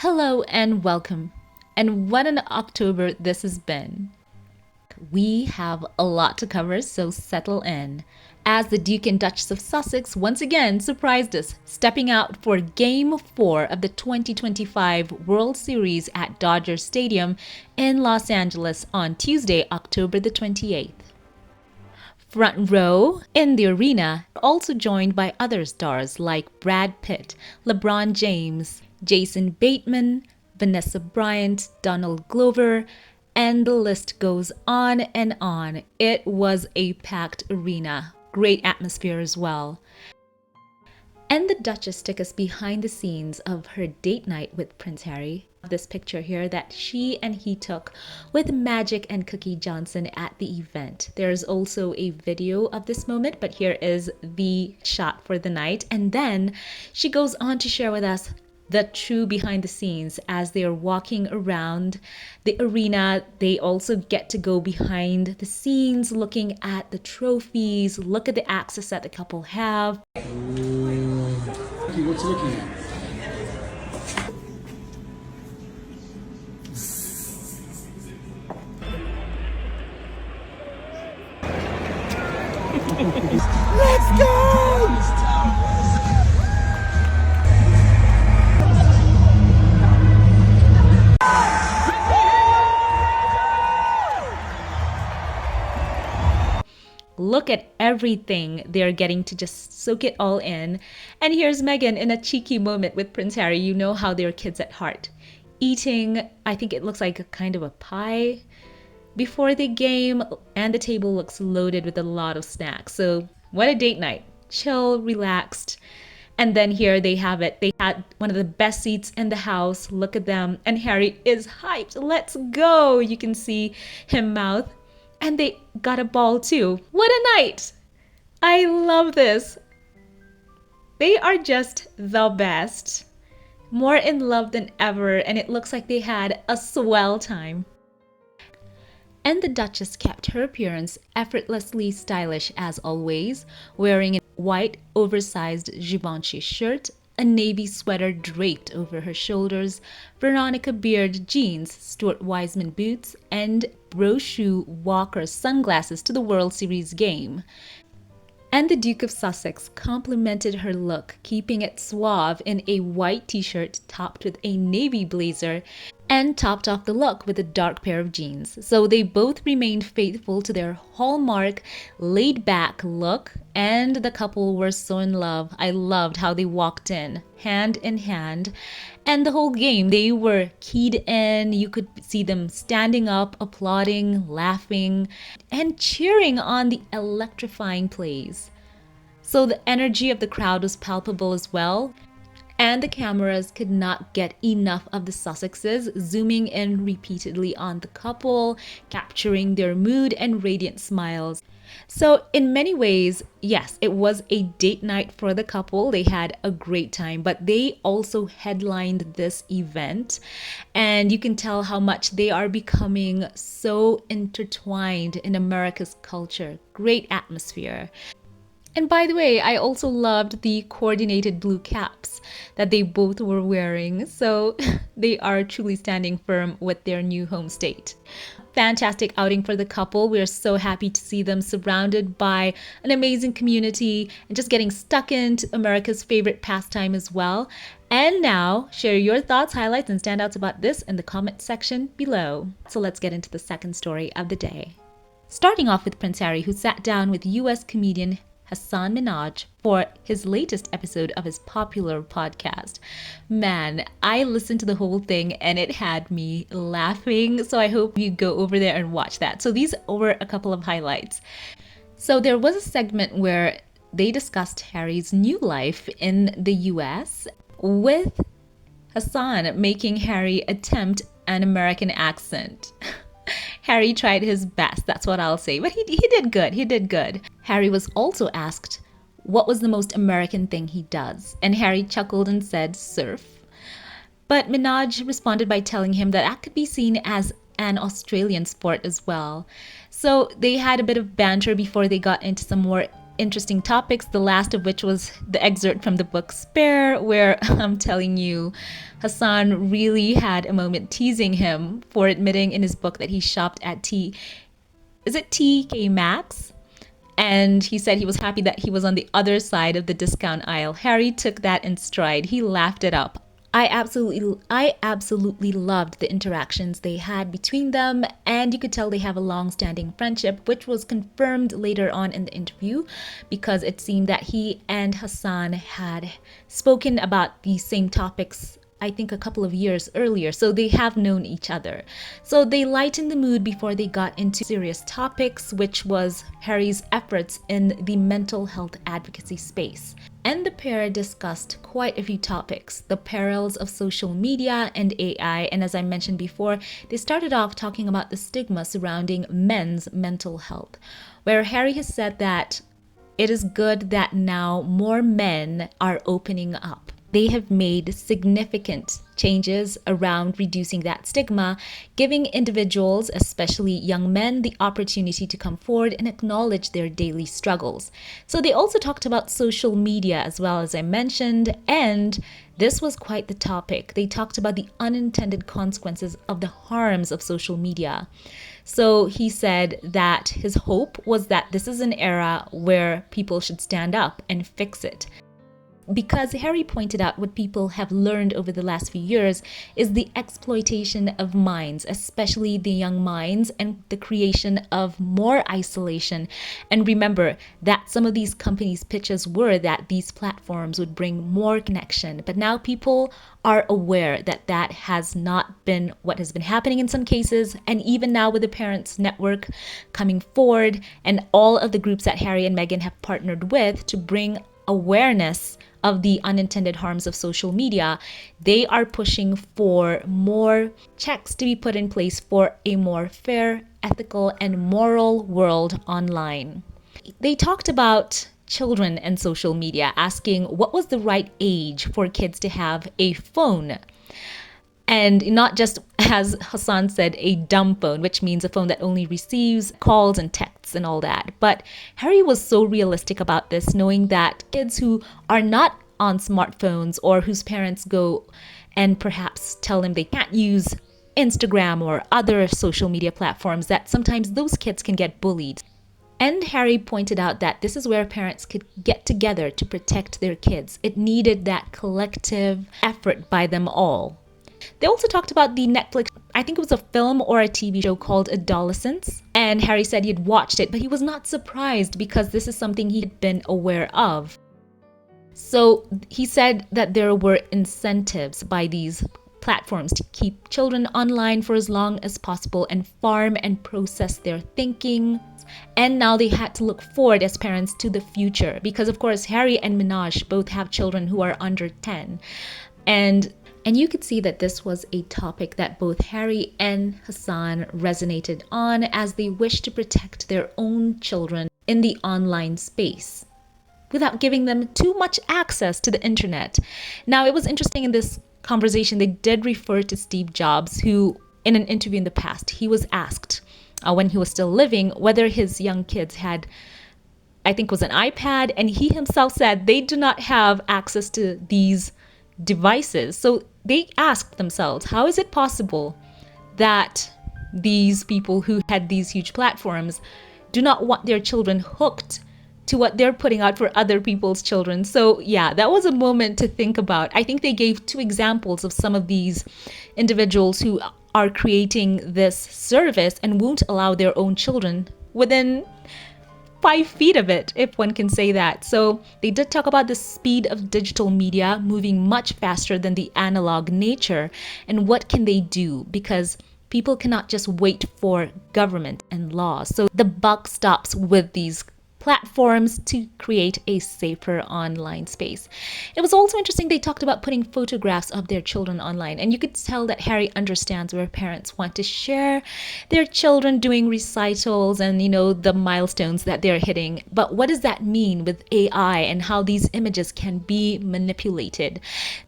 Hello and welcome. And what an October this has been. We have a lot to cover, so settle in. As the Duke and Duchess of Sussex once again surprised us, stepping out for Game 4 of the 2025 World Series at Dodger Stadium in Los Angeles on Tuesday, October the 28th. Front row in the arena, also joined by other stars like Brad Pitt, LeBron James, Jason Bateman, Vanessa Bryant, Donald Glover, and the list goes on and on. It was a packed arena. Great atmosphere as well. And the Duchess took us behind the scenes of her date night with Prince Harry. This picture here that she and he took with Magic and Cookie Johnson at the event. There's also a video of this moment, but here is the shot for the night. And then she goes on to share with us the true behind the scenes as they are walking around the arena. They also get to go behind the scenes, looking at the trophies, look at the access that the couple have. What's he looking at? Let's go! Look at everything they're getting to just soak it all in. And here's Meghan in a cheeky moment with Prince Harry. You know how they're kids at heart. Eating, I think it looks like a kind of a pie before the game, and the table looks loaded with a lot of snacks. So what a date night. Chill, relaxed. And then here they have it. They had one of the best seats in the house. Look at them. And Harry is hyped. Let's go. You can see him mouth. And they got a ball too. What a night! I love this. They are just the best. More in love than ever, and it looks like they had a swell time. And the Duchess kept her appearance effortlessly stylish as always, wearing a white oversized Givenchy shirt, a navy sweater draped over her shoulders, Veronica Beard jeans, Stuart Weitzman boots, and Brochu Walker sunglasses to the World Series game. And the Duke of Sussex complimented her look, keeping it suave in a white t-shirt topped with a navy blazer, and topped off the look with a dark pair of jeans. So they both remained faithful to their hallmark laid-back look, and the couple were so in love. I loved how they walked in, hand in hand, and the whole game they were keyed in. You could see them standing up, applauding, laughing, and cheering on the electrifying plays. So the energy of the crowd was palpable as well. And the cameras could not get enough of the Sussexes, zooming in repeatedly on the couple, capturing their mood and radiant smiles. So in many ways, yes, it was a date night for the couple. They had a great time, but they also headlined this event. And you can tell how much they are becoming so intertwined in America's culture. Great atmosphere. And by the way, I also loved the coordinated blue caps that they both were wearing. So they are truly standing firm with their new home state. Fantastic outing for the couple. We're so happy to see them surrounded by an amazing community and just getting stuck into America's favorite pastime as well. And now, share your thoughts, highlights, and standouts about this in the comment section below. So let's get into the second story of the day. Starting off with Prince Harry, who sat down with US comedian Hasan Minhaj for his latest episode of his popular podcast. Man, I listened to the whole thing and it had me laughing. So I hope you go over there and watch that. So these were a couple of highlights. So there was a segment where they discussed Harry's new life in the US, with Hasan making Harry attempt an American accent. Harry tried his best, that's what I'll say. But he did good, he did good. Harry was also asked what was the most American thing he does. And Harry chuckled and said surf. But Minhaj responded by telling him that could be seen as an Australian sport as well. So they had a bit of banter before they got into some more interesting topics, the last of which was the excerpt from the book Spare, where I'm telling you, Hassan really had a moment teasing him for admitting in his book that he shopped at TK Maxx? And he said he was happy that he was on the other side of the discount aisle. Harry took that in stride. He laughed it up. I absolutely loved the interactions they had between them, and you could tell they have a long-standing friendship, which was confirmed later on in the interview because it seemed that he and Hassan had spoken about these same topics, I think, a couple of years earlier, so they have known each other. So they lightened the mood before they got into serious topics, which was Harry's efforts in the mental health advocacy space. And the pair discussed quite a few topics, the perils of social media and AI, and as I mentioned before, they started off talking about the stigma surrounding men's mental health, where Harry has said that it is good that now more men are opening up. They have made significant changes around reducing that stigma, giving individuals, especially young men, the opportunity to come forward and acknowledge their daily struggles. So they also talked about social media as well, as I mentioned, and this was quite the topic. They talked about the unintended consequences of the harms of social media. So he said that his hope was that this is an era where people should stand up and fix it. Because Harry pointed out what people have learned over the last few years is the exploitation of minds, especially the young minds, and the creation of more isolation. And remember that some of these companies' pitches were that these platforms would bring more connection. But now people are aware that that has not been what has been happening in some cases. And even now with the Parents Network coming forward and all of the groups that Harry and Meghan have partnered with to bring awareness of the unintended harms of social media, they are pushing for more checks to be put in place for a more fair, ethical, and moral world online. They talked about children and social media, asking what was the right age for kids to have a phone. And not just, as Hassan said, a dumb phone, which means a phone that only receives calls and texts and all that. But Harry was so realistic about this, knowing that kids who are not on smartphones or whose parents go and perhaps tell them they can't use Instagram or other social media platforms, that sometimes those kids can get bullied. And Harry pointed out that this is where parents could get together to protect their kids. It needed that collective effort by them all. They also talked about the Netflix, I think it was a film or a TV show called Adolescence. And Harry said he had watched it, but he was not surprised because this is something he had been aware of. So he said that there were incentives by these platforms to keep children online for as long as possible and farm and process their thinking. And now they had to look forward as parents to the future because, of course, Harry and Minaj both have children who are under 10. And you could see that this was a topic that both Harry and Hassan resonated on as they wished to protect their own children in the online space without giving them too much access to the internet. Now, it was interesting in this conversation, they did refer to Steve Jobs, who in an interview in the past, he was asked when he was still living whether his young kids had, I think it was an iPad, and he himself said they do not have access to these devices. So they asked themselves, how is it possible that these people who had these huge platforms do not want their children hooked to what they're putting out for other people's children? So yeah, that was a moment to think about. I think they gave two examples of some of these individuals who are creating this service and won't allow their own children within 5 feet of it, if one can say that. So they did talk about the speed of digital media moving much faster than the analog nature, and what can they do, because people cannot just wait for government and law. So the buck stops with these platforms to create a safer online space. It was also interesting, they talked about putting photographs of their children online, and you could tell that Harry understands where parents want to share their children doing recitals and, you know, the milestones that they're hitting. But what does that mean with AI and how these images can be manipulated?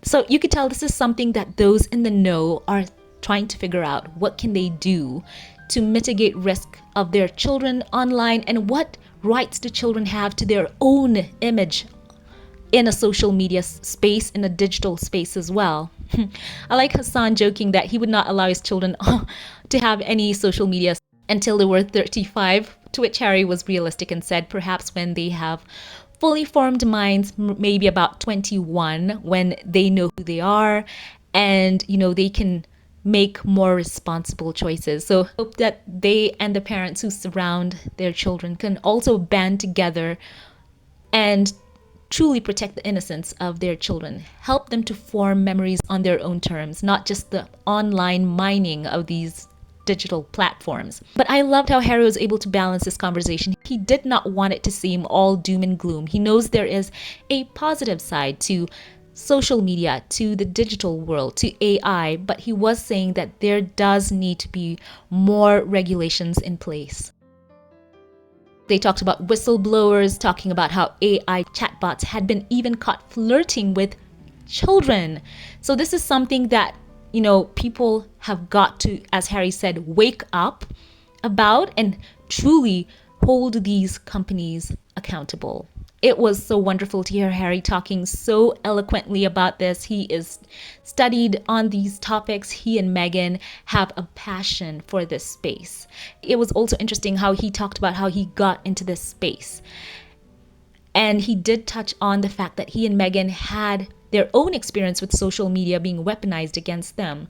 So you could tell this is something that those in the know are trying to figure out. What can they do to mitigate risk of their children online, and what rights do children have to their own image in a social media space, in a digital space as well. I like Hassan joking that he would not allow his children to have any social media until they were 35, to which Harry was realistic and said perhaps when they have fully formed minds, maybe about 21, when they know who they are and, they can make more responsible choices. So I hope that they and the parents who surround their children can also band together and truly protect the innocence of their children, help them to form memories on their own terms, not just the online mining of these digital platforms. But I loved how Harry was able to balance this conversation. He did not want it to seem all doom and gloom. He knows there is a positive side to social media, to the digital world, to AI, but he was saying that there does need to be more regulations in place. They talked about whistleblowers, talking about how AI chatbots had been even caught flirting with children. So this is something that, people have got to, as Harry said, wake up about and truly hold these companies accountable. It was so wonderful to hear Harry talking so eloquently about this. He is studied on these topics. He and Meghan have a passion for this space. It was also interesting how he talked about how he got into this space. And he did touch on the fact that he and Meghan had their own experience with social media being weaponized against them.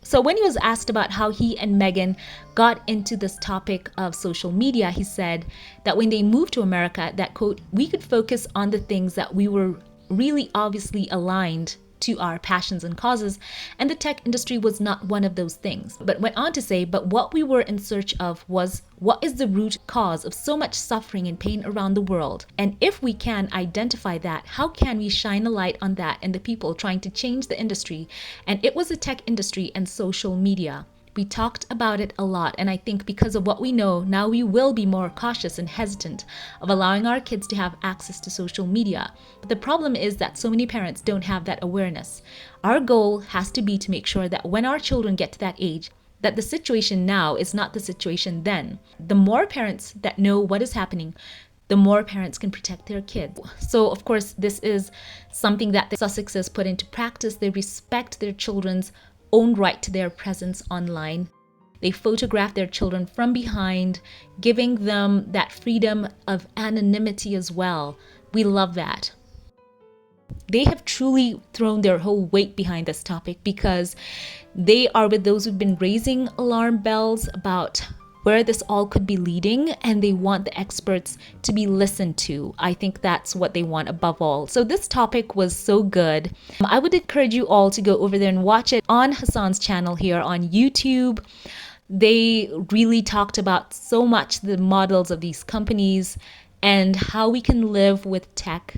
So when he was asked about how he and Meghan got into this topic of social media, he said that when they moved to America, that quote, we could focus on the things that we were really obviously aligned to our passions and causes, and the tech industry was not one of those things. But went on to say, but what we were in search of was what is the root cause of so much suffering and pain around the world? And if we can identify that, how can we shine a light on that and the people trying to change the industry? And it was the tech industry and social media. We talked about it a lot, and I think because of what we know, now we will be more cautious and hesitant of allowing our kids to have access to social media. But the problem is that so many parents don't have that awareness. Our goal has to be to make sure that when our children get to that age, that the situation now is not the situation then. The more parents that know what is happening, the more parents can protect their kids. So, of course, this is something that the Sussexes put into practice. They respect their children's own right to their presence online. They photograph their children from behind, giving them that freedom of anonymity as well. We love that. They have truly thrown their whole weight behind this topic because they are with those who've been raising alarm bells about where this all could be leading, and they want the experts to be listened to. I think that's what they want above all. So this topic was so good. I would encourage you all to go over there and watch it on Hassan's channel here on YouTube. They really talked about so much the models of these companies and how we can live with tech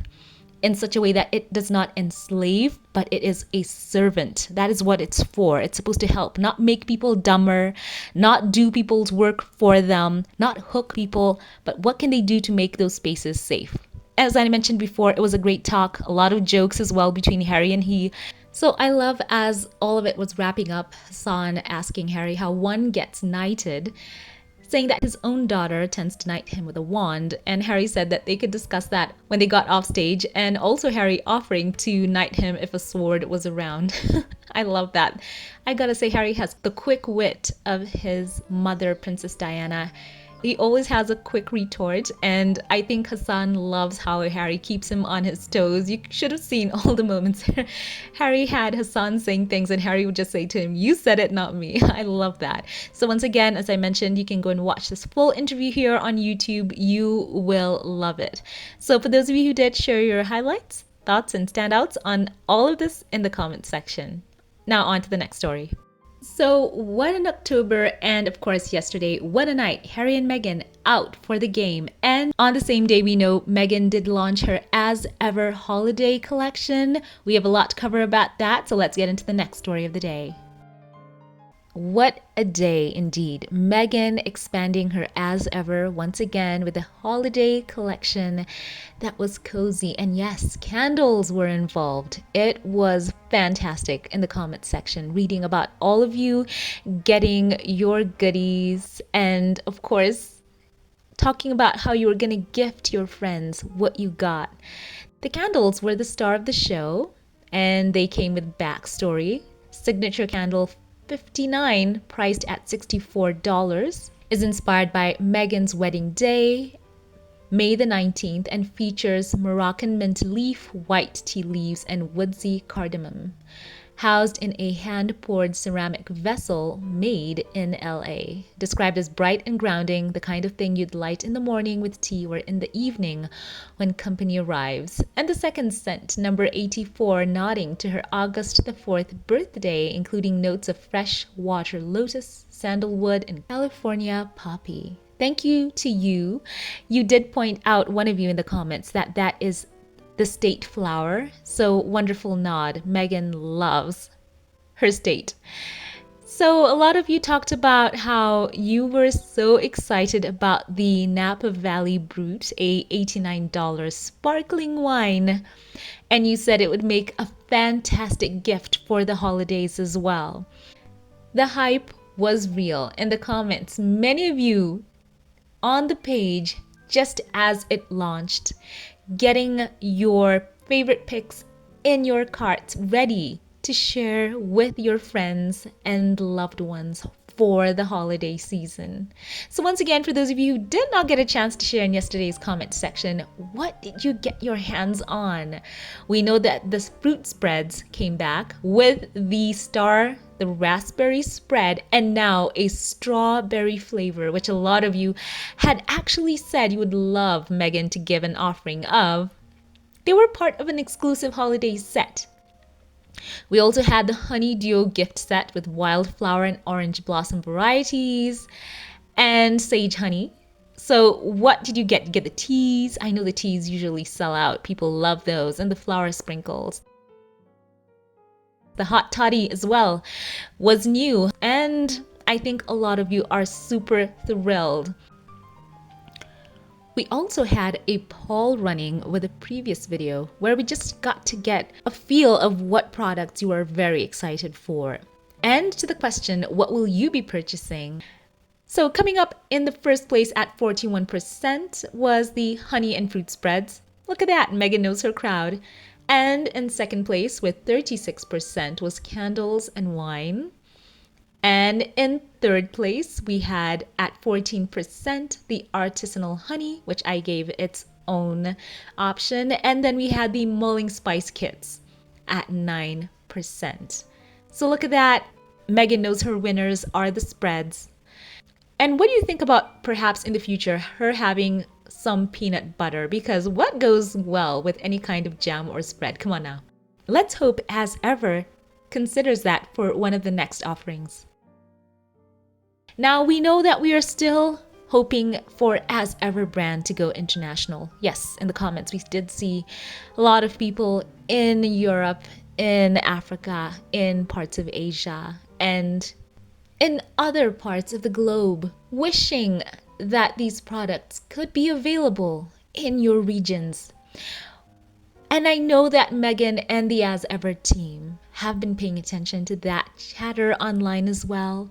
in such a way that it does not enslave, but it is a servant. That is what it's for. It's supposed to help, not make people dumber, not do people's work for them, not hook people, but what can they do to make those spaces safe? As I mentioned before, it was a great talk, a lot of jokes as well between Harry and he. So I love, as all of it was wrapping up, Hassan asking Harry how one gets knighted, saying that his own daughter tends to knight him with a wand, and Harry said that they could discuss that when they got off stage, and also Harry offering to knight him if a sword was around. I love that. I gotta say, Harry has the quick wit of his mother, Princess Diana. He always has a quick retort, and I think Hassan loves how Harry keeps him on his toes. You should have seen all the moments Harry had Hassan saying things and Harry would just say to him, "You said it, not me." I love that. So once again, as I mentioned, you can go and watch this full interview here on YouTube. You will love it. So for those of you who did, share your highlights, thoughts, and standouts on all of this in the comments section. Now on to the next story. So what an October, and of course yesterday, what a night. Harry and Meghan out for the game. And on the same day, we know Meghan did launch her As Ever holiday collection. We have a lot to cover about that, so let's get into the next story of the day. What a day indeed. Meghan expanding her As Ever once again with a holiday collection that was cozy. And yes, candles were involved. It was fantastic in the comments section, reading about all of you getting your goodies. And of course, talking about how you were going to gift your friends what you got. The candles were the star of the show, and they came with backstory. Signature candle 59, priced at $64, is inspired by Meghan's wedding day, May the 19th, and features Moroccan mint leaf, white tea leaves, and woodsy cardamom. Housed in a hand-poured ceramic vessel made in LA. Described as bright and grounding, the kind of thing you'd light in the morning with tea or in the evening when company arrives. And the second scent, number 84, nodding to her August the 4th birthday, including notes of fresh water lotus, sandalwood, and California poppy. Thank you to you. You did point out, one of you in the comments, that that is the state flower. So wonderful nod. Meghan loves her state. So a lot of you talked about how you were so excited about the Napa Valley Brut, a $89 sparkling wine. And you said it would make a fantastic gift for the holidays as well. The hype was real. In the comments, many of you on the page, just as it launched, getting your favorite picks in your carts ready to share with your friends and loved ones for the holiday season. So once again, for those of you who did not get a chance to share in yesterday's comment section, what did you get your hands on? We know that the fruit spreads came back with the star, the raspberry spread, and now a strawberry flavor, which a lot of you had actually said you would love Meghan to give an offering of. They were part of an exclusive holiday set. We also had the honeydew gift set with wildflower and orange blossom varieties and sage honey. So what did you get? You get the teas. I know the teas usually sell out. People love those. And the flower sprinkles. The hot toddy as well was new. And I think a lot of you are super thrilled. We also had a poll running with a previous video where we just got to get a feel of what products you are very excited for. And to the question, what will you be purchasing? So coming up in the first place at 41% was the honey and fruit spreads. Look at that, Meghan knows her crowd. And in second place with 36% was candles and wine. And in third place, we had at 14% the artisanal honey, which I gave its own option. And then we had the mulling spice kits at 9%. So look at that. Meghan knows her winners are the spreads. And what do you think about perhaps in the future her having some peanut butter? Because what goes well with any kind of jam or spread? Come on now. Let's hope As Ever considers that for one of the next offerings. Now, we know that we are still hoping for As Ever brand to go international. Yes, in the comments, we did see a lot of people in Europe, in Africa, in parts of Asia, and in other parts of the globe wishing that these products could be available in your regions. And I know that Meghan and the As Ever team have been paying attention to that chatter online as well.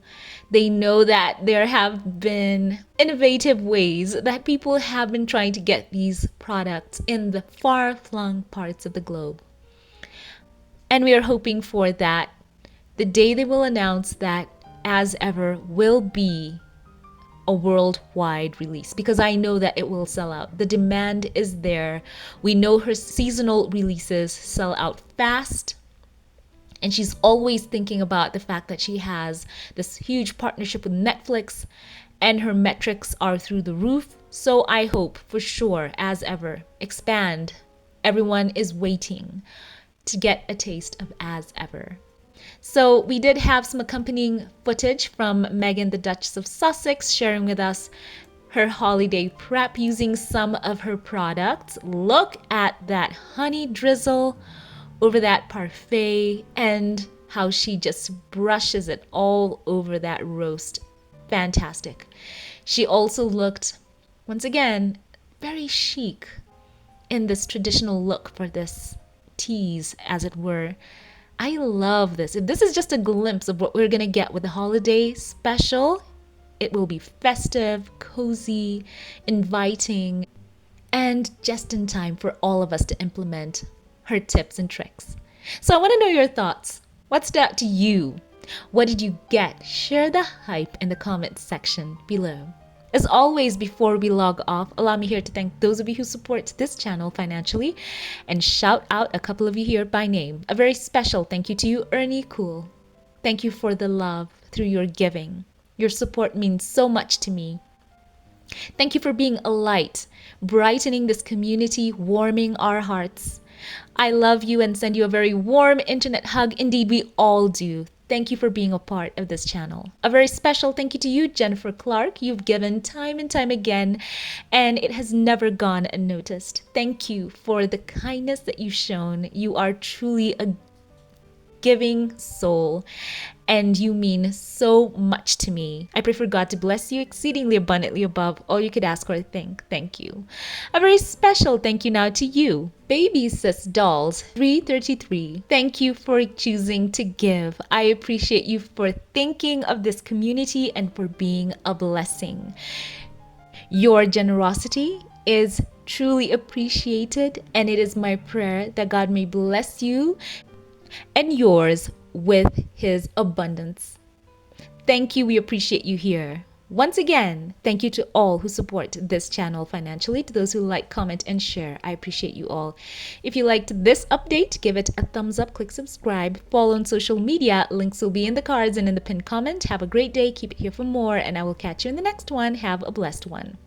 They know that there have been innovative ways that people have been trying to get these products in the far-flung parts of the globe. And we are hoping for that the day they will announce that As Ever will be a worldwide release, because I know that it will sell out. The demand is there. We know her seasonal releases sell out fast. And she's always thinking about the fact that she has this huge partnership with Netflix and her metrics are through the roof. So I hope for sure, As Ever, expand. Everyone is waiting to get a taste of As Ever. So we did have some accompanying footage from Meghan, the Duchess of Sussex, sharing with us her holiday prep using some of her products. Look at that honey drizzle over that parfait and how she just brushes it all over that roast. Fantastic. She also looked, once again, very chic in this traditional look for this tease, as it were. I love this. This is just a glimpse of what we're going to get with the holiday special It will be festive, cozy, inviting, and just in time for all of us to implement her tips and tricks. So I want to know your thoughts. What stood out to you? What did you get? Share the hype in the comments section below. As always, before we log off, allow me here to thank those of you who support this channel financially and shout out a couple of you here by name. A very special thank you to you, Ernie Cool. Thank you for the love through your giving. Your support means so much to me. Thank you for being a light, brightening this community, warming our hearts. I love you and send you a very warm internet hug. Indeed, we all do. Thank you for being a part of this channel. A very special thank you to you, Jennifer Clark. You've given time and time again, and it has never gone unnoticed. Thank you for the kindness that you've shown. You are truly a giving soul, and you mean so much to me. I pray for God to bless you exceedingly abundantly above all you could ask or think. Thank you. A very special thank you now to you, Baby Sis Dolls 333. Thank you for choosing to give. I appreciate you for thinking of this community and for being a blessing. Your generosity is truly appreciated, and it is my prayer that God may bless you and yours with his abundance. Thank you. We appreciate you here. Once again, thank you to all who support this channel financially, to those who like, comment, and share. I appreciate you all. If you liked this update, give it a thumbs up, click subscribe, follow on social media. Links will be in the cards and in the pinned comment. Have a great day. Keep it here for more, and I will catch you in the next one. Have a blessed one.